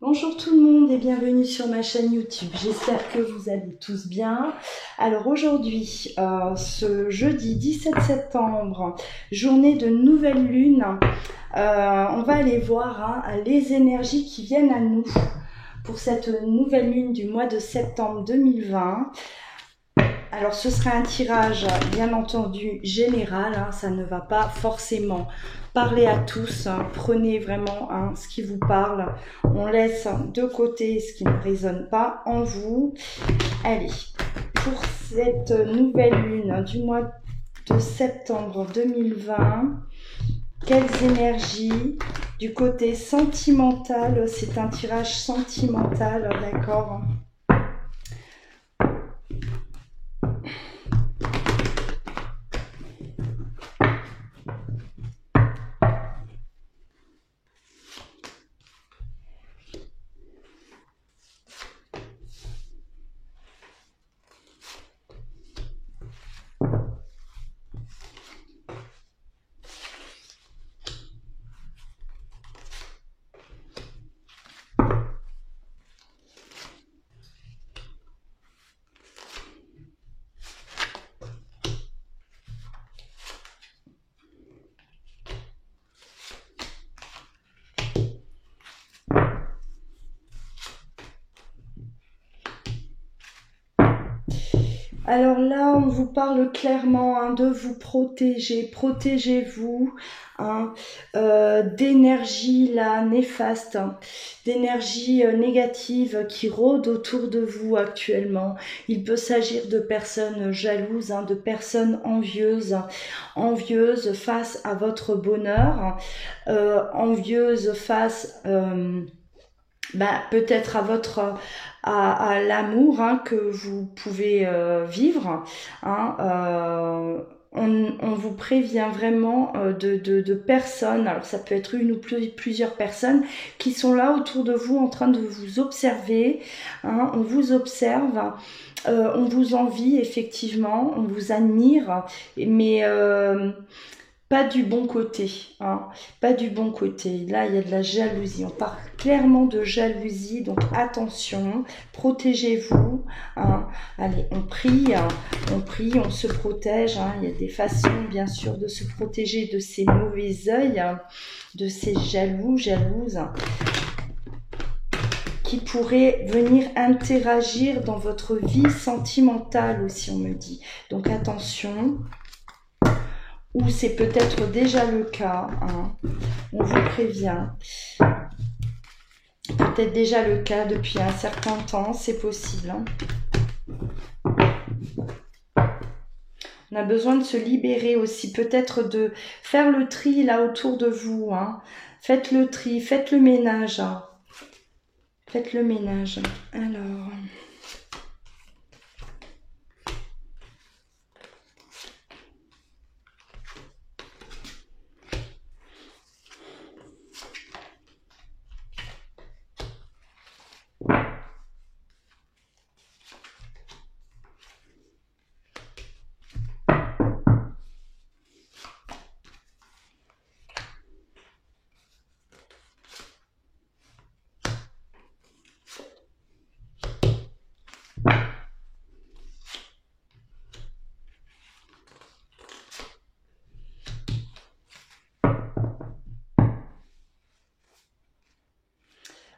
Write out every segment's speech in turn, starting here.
Bonjour tout le monde et bienvenue sur ma chaîne YouTube. J'espère que vous allez tous bien. Alors aujourd'hui, ce jeudi 17 septembre, journée de nouvelle lune, on va aller voir les énergies qui viennent à nous pour cette nouvelle lune du mois de septembre 2020. Alors ce sera un tirage bien entendu général, ça ne va pas forcément parler à tous, prenez vraiment ce qui vous parle, on laisse de côté ce qui ne résonne pas en vous. Allez, pour cette nouvelle lune du mois de septembre 2020, quelles énergies du côté sentimental, c'est un tirage sentimental, d'accord? Alors là, on vous parle clairement de vous protéger, protégez-vous d'énergie là néfaste, d'énergie négative qui rôde autour de vous actuellement. Il peut s'agir de personnes jalouses, de personnes envieuses face à votre bonheur, envieuses face peut-être à votre à l'amour que vous pouvez vivre. On vous prévient vraiment de personnes, alors ça peut être une ou plusieurs personnes qui sont là autour de vous en train de vous observer. On vous observe, on vous envie effectivement, on vous admire, mais pas du bon côté, pas du bon côté. Là, il y a de la jalousie. On parle clairement de jalousie, donc attention, protégez-vous. Allez, on prie, on se protège. Il y a des façons, bien sûr, de se protéger de ces mauvais œils, de ces jalouses, qui pourraient venir interagir dans votre vie sentimentale aussi, on me dit. Donc attention. Ou c'est peut-être déjà le cas, on vous prévient. Peut-être déjà le cas depuis un certain temps, c'est possible. On a besoin de se libérer aussi, peut-être de faire le tri là autour de vous. Faites le tri, faites le ménage. Faites le ménage. Alors...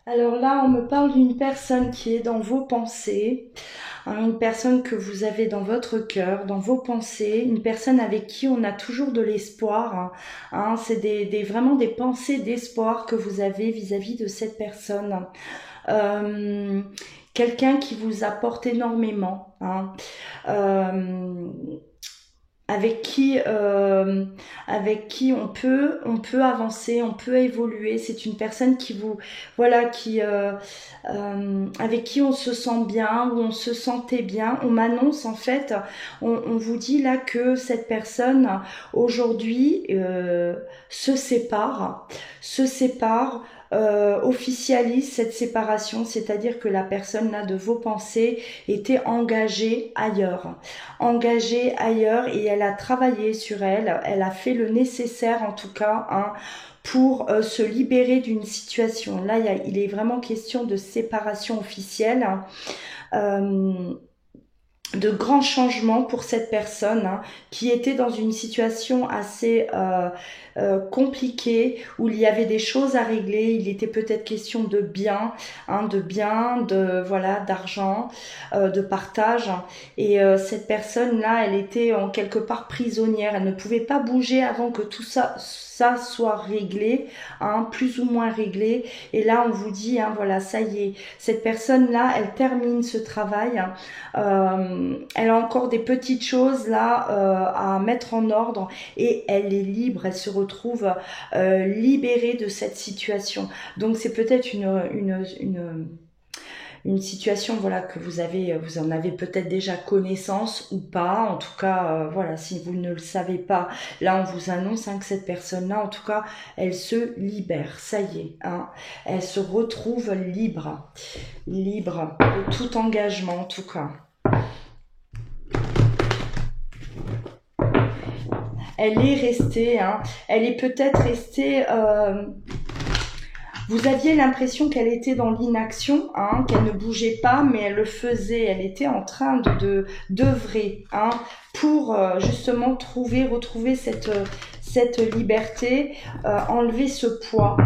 Alors là, on me parle d'une personne qui est dans vos pensées, une personne que vous avez dans votre cœur, dans vos pensées, une personne avec qui on a toujours de l'espoir. C'est vraiment des pensées d'espoir que vous avez vis-à-vis de cette personne. Quelqu'un qui vous apporte énormément. Avec qui on peut avancer, on peut évoluer. C'est une personne qui vous avec qui on se sent bien, où on se sentait bien. On m'annonce en fait, on vous dit là que cette personne aujourd'hui se sépare, officialise cette séparation, c'est-à-dire que la personne là de vos pensées était engagée ailleurs et elle a travaillé sur elle, elle a fait le nécessaire en tout cas pour se libérer d'une situation. Là, il est vraiment question de séparation officielle, de grands changements pour cette personne qui était dans une situation assez compliquée, où il y avait des choses à régler. Il était peut-être question de biens, de voilà, d'argent, de partage. Et cette personne-là, elle était en quelque part prisonnière. Elle ne pouvait pas bouger avant que tout ça soit réglé, plus ou moins réglé. Et là, on vous dit, voilà, ça y est, cette personne-là, elle termine ce travail. Elle a encore des petites choses là à mettre en ordre, et elle est libre, elle se retrouve libérée de cette situation. Donc c'est peut-être une situation, voilà, que vous en avez peut-être déjà connaissance ou pas. En tout cas, voilà, si vous ne le savez pas, là on vous annonce que cette personne-là, en tout cas, elle se libère. Ça y est, elle se retrouve libre de tout engagement, en tout cas. Elle est restée, elle est peut-être restée. Vous aviez l'impression qu'elle était dans l'inaction, qu'elle ne bougeait pas, mais elle le faisait. Elle était en train d'œuvrer, pour justement retrouver cette liberté, enlever ce poids,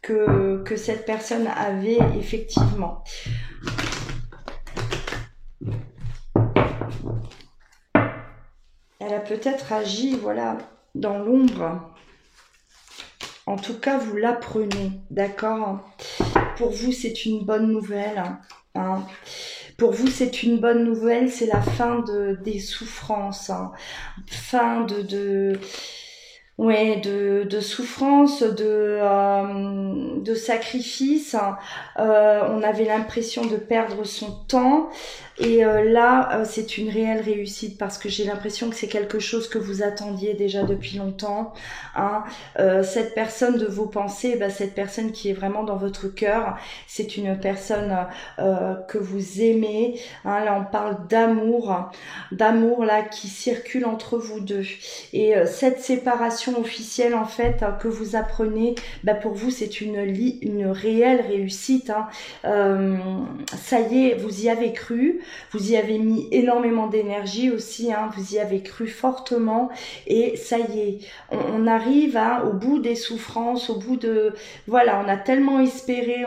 que cette personne avait effectivement. Elle a peut-être agi, voilà, dans l'ombre. En tout cas, vous l'apprenez, d'accord? Pour vous, c'est une bonne nouvelle. Pour vous, c'est une bonne nouvelle. C'est la fin des souffrances. Fin de souffrance, de sacrifice. On avait l'impression de perdre son temps. Et là, c'est une réelle réussite, parce que j'ai l'impression que c'est quelque chose que vous attendiez déjà depuis longtemps. Cette personne de vos pensées, cette personne qui est vraiment dans votre cœur, c'est une personne que vous aimez. Là, on parle d'amour là qui circule entre vous deux. Et cette séparation officielle, en fait, que vous apprenez, pour vous, c'est une réelle réussite. Ça y est, vous y avez cru. Vous y avez mis énormément d'énergie aussi, vous y avez cru fortement, et ça y est, on arrive au bout des souffrances, au bout de... Voilà, on a tellement espéré,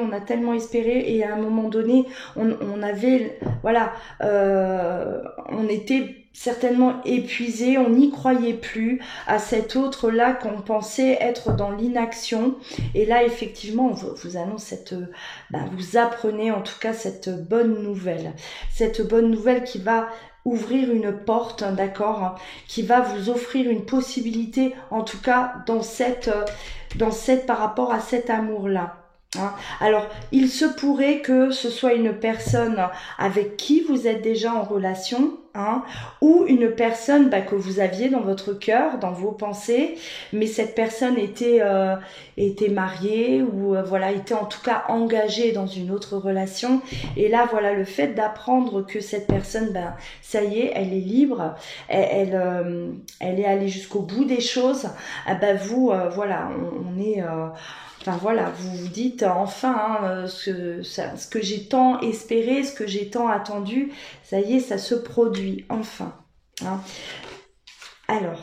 et à un moment donné, on avait... Voilà, on était certainement épuisé, on n'y croyait plus à cet autre-là qu'on pensait être dans l'inaction. Et là, effectivement, on vous annonce vous apprenez en tout cas cette bonne nouvelle qui va ouvrir une porte, d'accord, qui va vous offrir une possibilité, en tout cas dans cette par rapport à cet amour-là. Alors, il se pourrait que ce soit une personne avec qui vous êtes déjà en relation, ou une personne que vous aviez dans votre cœur, dans vos pensées, mais cette personne était mariée, ou voilà, était en tout cas engagée dans une autre relation. Et là, voilà, le fait d'apprendre que cette personne, ça y est, elle est libre, elle est allée jusqu'au bout des choses. Vous, voilà, on est... Enfin voilà, vous vous dites enfin ce que j'ai tant espéré, ce que j'ai tant attendu, ça y est, ça se produit enfin. Alors,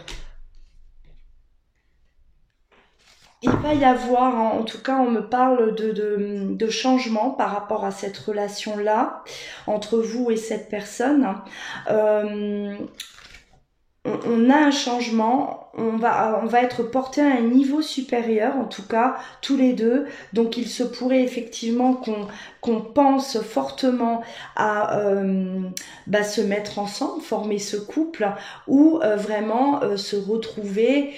il va y avoir, en tout cas on me parle de changement par rapport à cette relation-là, entre vous et cette personne. On a un changement, on va être porté à un niveau supérieur, en tout cas tous les deux. Donc il se pourrait effectivement qu'on pense fortement à se mettre ensemble, former ce couple, ou vraiment se retrouver.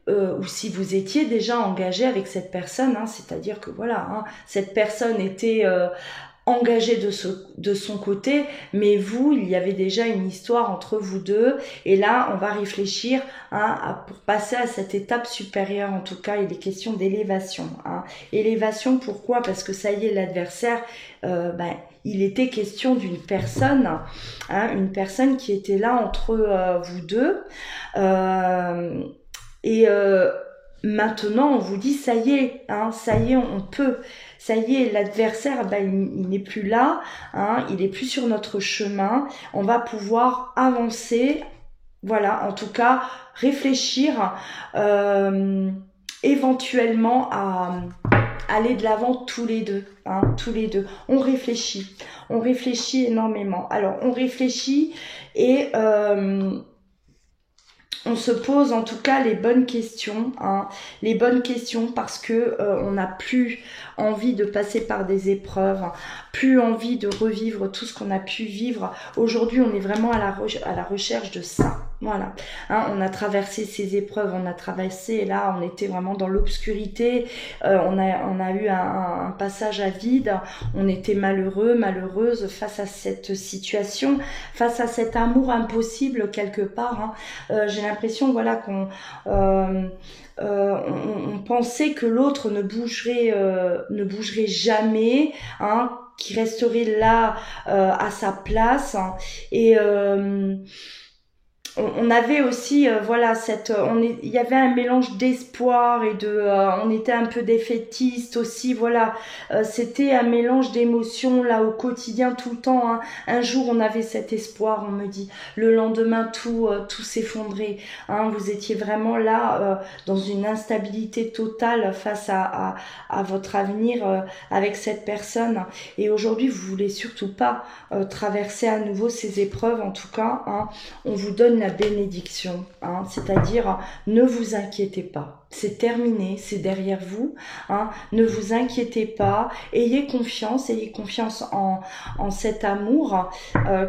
Ou si vous étiez déjà engagé avec cette personne, c'est-à-dire que voilà, cette personne était engagé de son côté, mais vous, il y avait déjà une histoire entre vous deux, et là, on va réfléchir pour passer à cette étape supérieure. En tout cas, il est question d'élévation. Élévation, pourquoi? Parce que ça y est, l'adversaire, il était question d'une personne, une personne qui était là entre vous deux, maintenant, on vous dit, ça y est, hein, ça y est, on peut. Ça y est, l'adversaire, ben, il n'est plus là, hein, il est plus sur notre chemin. On va pouvoir avancer, voilà, en tout cas, réfléchir éventuellement à aller de l'avant tous les deux, hein, tous les deux. On réfléchit énormément. Alors, on réfléchit et on se pose en tout cas les bonnes questions, hein, les bonnes questions parce que on n'a plus envie de passer par des épreuves, plus envie de revivre tout ce qu'on a pu vivre. Aujourd'hui, on est vraiment à la recherche de ça. Voilà, hein, on a traversé ces épreuves, on a traversé, là on était vraiment dans l'obscurité, on a eu un passage à vide, on était malheureuse face à cette situation, face à cet amour impossible quelque part, hein. J'ai l'impression, voilà, qu'on on pensait que l'autre ne bougerait jamais, hein, qui resterait là à sa place, hein, et on avait aussi voilà il y avait un mélange d'espoir et on était un peu défaitiste aussi, voilà, c'était un mélange d'émotions là au quotidien tout le temps, hein. Un jour on avait cet espoir, on me dit, le lendemain tout s'effondrait, hein. Vous étiez vraiment là dans une instabilité totale face à votre avenir avec cette personne, et aujourd'hui vous voulez surtout pas traverser à nouveau ces épreuves, en tout cas, hein. On vous donne la bénédiction, hein, c'est-à-dire ne vous inquiétez pas, c'est terminé, c'est derrière vous, hein, ne vous inquiétez pas, ayez confiance en cet amour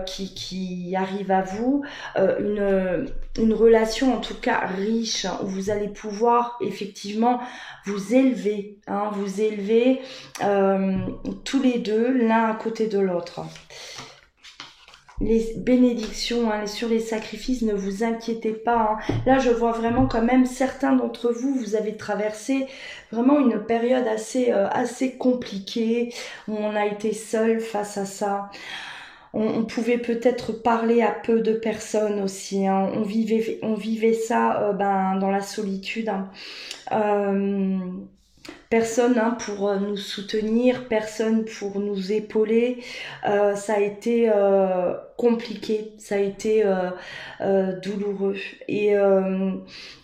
qui arrive à vous, une relation en tout cas riche, où vous allez pouvoir effectivement vous élever, hein, tous les deux, l'un à côté de l'autre. Les bénédictions, hein, sur les sacrifices, ne vous inquiétez pas, hein. Là, je vois vraiment quand même certains d'entre vous, vous avez traversé vraiment une période assez compliquée, où on a été seul face à ça. On pouvait peut-être parler à peu de personnes aussi, hein. On vivait ça dans la solitude, hein. Personne, hein, pour nous soutenir, personne pour nous épauler. Ça a été compliqué, ça a été douloureux. Et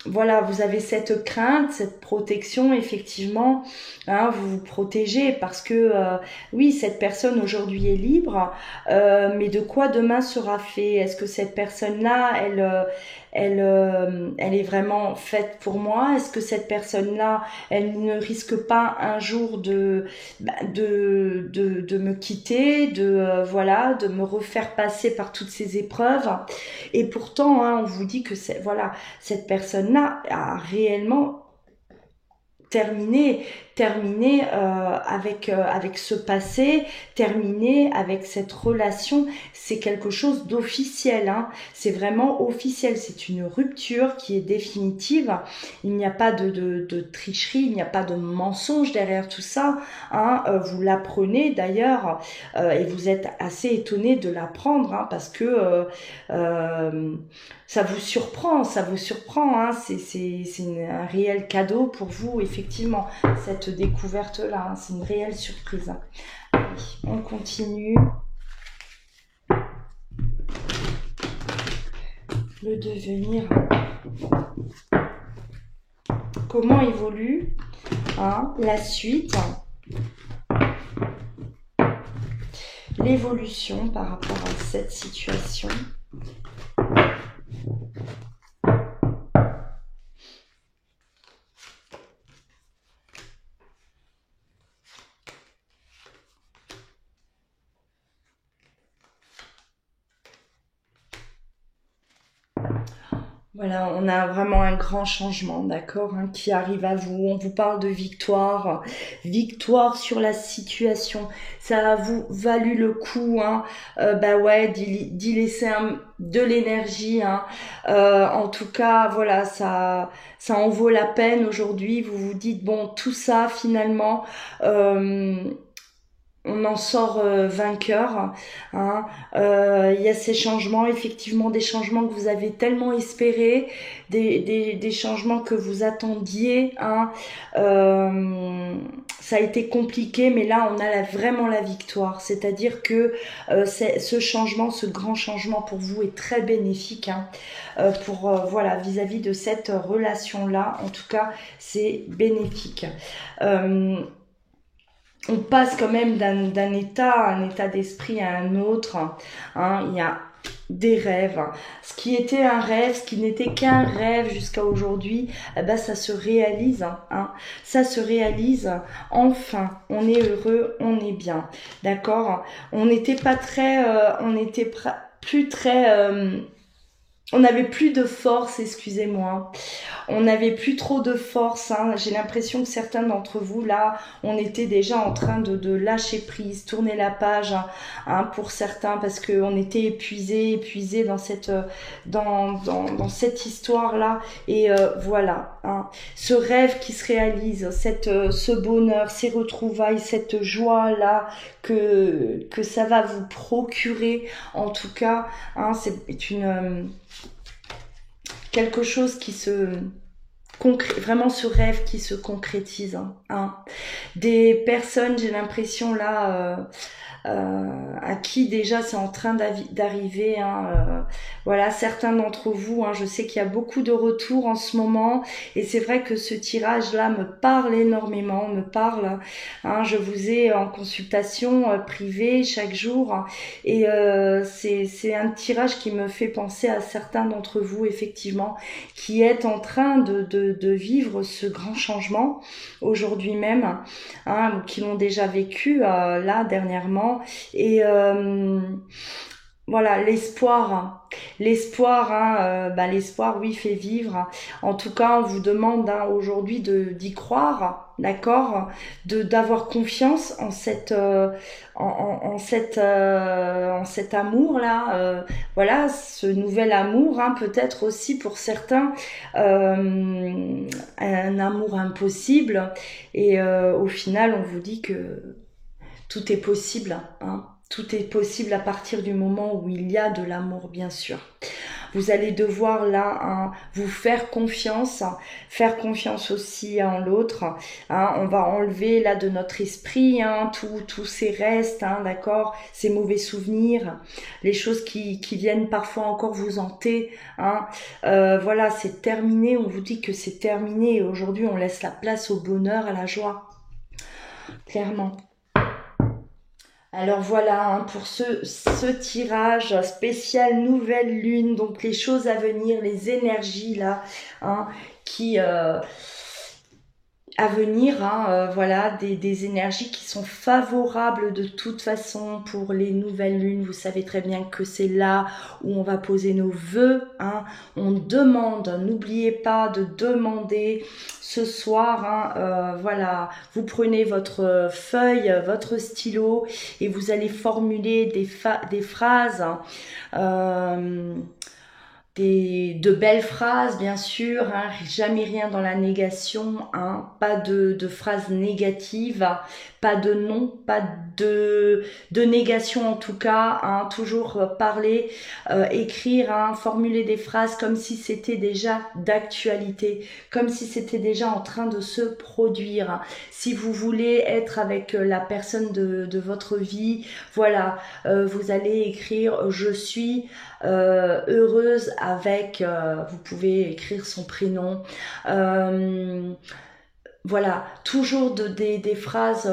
voilà, vous avez cette crainte, cette protection, effectivement, hein, vous vous protégez parce que oui, cette personne aujourd'hui est libre, mais de quoi demain sera fait? Est-ce que cette personne-là, elle est vraiment faite pour moi? Est-ce que cette personne-là, elle ne risque pas un jour de me quitter, voilà, de me refaire passer par toutes ces épreuves? Et pourtant, hein, on vous dit que voilà, cette personne-là a réellement terminé avec ce passé, terminé avec cette relation. C'est quelque chose d'officiel, hein. C'est vraiment officiel, c'est une rupture qui est définitive. Il n'y a pas de tricherie, il n'y a pas de mensonge derrière tout ça, hein. Vous l'apprenez d'ailleurs, et vous êtes assez étonné de l'apprendre, hein, parce que ça vous surprend, hein. C'est un réel cadeau pour vous, effectivement, cette découverte-là, hein. C'est une réelle surprise. Allez, on continue. Le devenir. Comment évolue, hein, la suite, l'évolution par rapport à cette situation. Voilà, on a vraiment un grand changement, d'accord, hein, qui arrive à vous. On vous parle de victoire, victoire sur la situation. Ça a vous valu le coup, hein, ouais, d'y laisser de l'énergie, hein. En tout cas, voilà, ça en vaut la peine aujourd'hui. Vous vous dites, bon, tout ça finalement, on en sort vainqueur. Hein. Il y a ces changements, effectivement des changements que vous avez tellement espérés, des changements que vous attendiez. Hein. Ça a été compliqué, mais là on a vraiment la victoire. C'est-à-dire que ce changement, ce grand changement pour vous est très bénéfique. Hein. Voilà, vis-à-vis de cette relation-là, en tout cas, c'est bénéfique. On passe quand même un état d'esprit à un autre. Hein. Il y a des rêves. Ce qui était un rêve, ce qui n'était qu'un rêve jusqu'à aujourd'hui, eh ben ça se réalise. Hein. Ça se réalise. Enfin, on est heureux, on est bien. D'accord. On n'était pas très, plus très. On n'avait plus de force, excusez-moi. On n'avait plus trop de force. Hein. J'ai l'impression que certains d'entre vous, là, on était déjà en train de lâcher prise, tourner la page, hein, pour certains, parce qu'on était épuisés dans cette, dans cette histoire-là. Et voilà, hein. Ce rêve qui se réalise, ce bonheur, ces retrouvailles, cette joie-là que ça va vous procurer, en tout cas, hein, c'est quelque chose qui vraiment ce rêve qui se concrétise. Hein. Des personnes, j'ai l'impression là, à qui déjà c'est en train d'arriver. Hein, voilà, certains d'entre vous, hein, je sais qu'il y a beaucoup de retours en ce moment, et c'est vrai que ce tirage-là me parle énormément, me parle. Hein, je vous ai en consultation privée chaque jour, et c'est un tirage qui me fait penser à certains d'entre vous, effectivement, qui êtes en train de vivre ce grand changement aujourd'hui même, hein, qui l'ont déjà vécu là dernièrement. Et voilà, l'espoir, hein, l'espoir, oui, fait vivre. En tout cas, on vous demande, hein, aujourd'hui d'y croire, d'accord, d'avoir confiance en cet amour là, voilà, ce nouvel amour, hein, peut-être aussi pour certains un amour impossible. Et au final, on vous dit que tout est possible, hein. Tout est possible à partir du moment où il y a de l'amour, bien sûr. Vous allez devoir là, hein, vous faire confiance aussi en l'autre. Hein. On va enlever là de notre esprit, hein, tous ces restes, hein, d'accord, ces mauvais souvenirs, les choses qui viennent parfois encore vous hanter. Hein. Voilà, c'est terminé. On vous dit que c'est terminé. Et aujourd'hui, on laisse la place au bonheur, à la joie. Clairement. Alors voilà, hein, pour ce tirage spécial nouvelle lune, donc les choses à venir, les énergies là, hein, qui à venir, hein, voilà, des énergies qui sont favorables de toute façon pour les nouvelles lunes. Vous savez très bien que c'est là où on va poser nos vœux. Hein. On demande, n'oubliez pas de demander ce soir. Hein, voilà, vous prenez votre feuille, votre stylo, et vous allez formuler des phrases. De belles phrases, bien sûr, hein, jamais rien dans la négation, hein, pas de phrases négatives, pas de non, pas de négation en tout cas, hein, toujours parler, écrire, hein, formuler des phrases comme si c'était déjà d'actualité, comme si c'était déjà en train de se produire. Si vous voulez être avec la personne de votre vie, voilà, vous allez écrire « Je suis heureuse avec vous pouvez écrire son prénom, voilà, toujours des phrases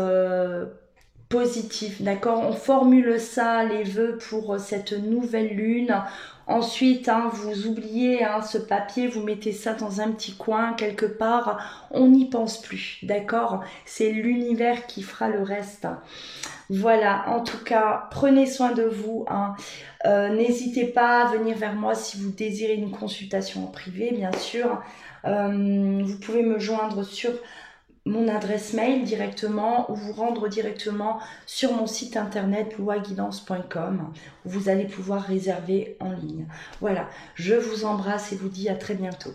positives, d'accord. On formule ça, les vœux pour cette nouvelle lune. Ensuite, hein, vous oubliez, hein, ce papier, vous mettez ça dans un petit coin quelque part, on n'y pense plus, d'accord. C'est l'univers qui fera le reste. Voilà, en tout cas, prenez soin de vous. Hein. N'hésitez pas à venir vers moi si vous désirez une consultation en privé, bien sûr. Vous pouvez me joindre sur mon adresse mail directement ou vous rendre directement sur mon site internet loaguidance.com où vous allez pouvoir réserver en ligne. Voilà, je vous embrasse et vous dis à très bientôt.